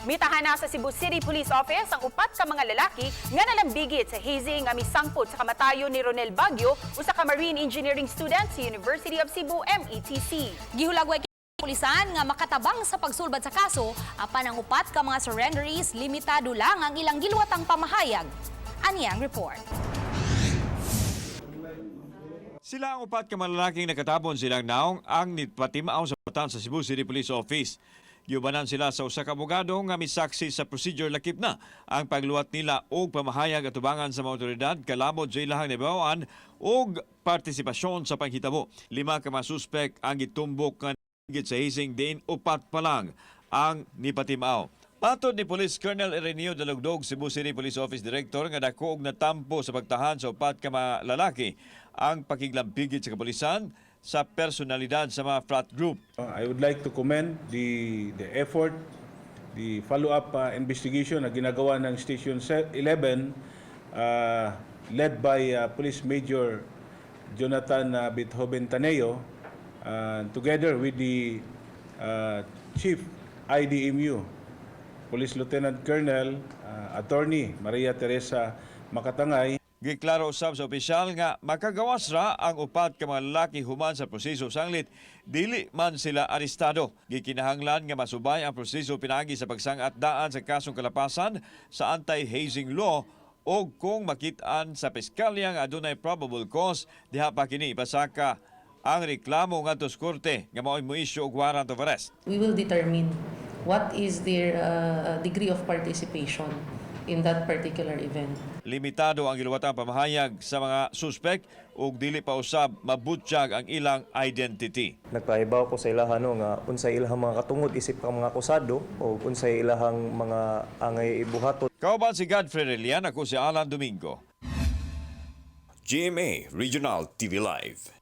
Mitahan na sa Cebu City Police Office ang upat ka mga lalaki nga nalambigit sa hazing nga misangpot sa kamatayon ni Ronel Baguio usa ka marine engineering student sa University of Cebu METC. Gihulagway pulisan nga makatabang sa pagsulbad sa kaso, apan ang upat ka mga surrenderies limitado lang ang ilang gilwatang pamahayag. Aniyang report. Sila ang upat ka malalaking nakatabon silang naong ang nitpatimaw sa batan sa Cebu City Police Office. Giubanan sila sa usa ka abogado nga misaksi sa procedure lakip na ang pagluwat nila og pamahayag at tubangan sa mga otoridad kalabot sa ilahang nabawaan og partisipasyon sa panghitabo. 5 ka mga suspek ang gitumbok nga sa hazing din upat pa lang ang nipatimaw. Patod ni Police Colonel Ireneo Dalugdog, Cebu City Police Office Director, nga dako og natampo sa pagtahan sa upat ka mga lalaki ang pakiglambigit sa kapulisan sa personalidad sa mga frat group. I would like to commend the effort, the follow-up investigation na ginagawa ng Station 11 led by Police Major Jonathan Bithoben Taneo together with the Chief IDMU, Police Lieutenant Colonel Attorney Maria Teresa Makatangay. Giklaro usab sa opisyal nga makagawas ra ang upat ka mga lalaki human sa proseso sanglit dili man sila arestado. Gikinahanglan nga masubay ang proseso pinaagi sa pagsangat daan sa kasong kalapasan sa anti-hazing law o kung makit-an sa piskalya nga adunay probable cause diha pa kini ipasaka ang reklamo ngadto sa korte nga mao'y mo-issue og warrant of arrest. We will determine what is their degree of participation in that particular event. Limitado ang giluwatang pamahayag sa mga suspek ug dili pa usab mabutyag ang ilang identity. Nagpahibaw ko sa ilahano nga unsay ilahang mga katungod isip ka mga akusado o unsay ilahang mga angay ibuhaton. Kauban si Godfrey Relian, ako si Alan Domingo. GMA Regional TV Live.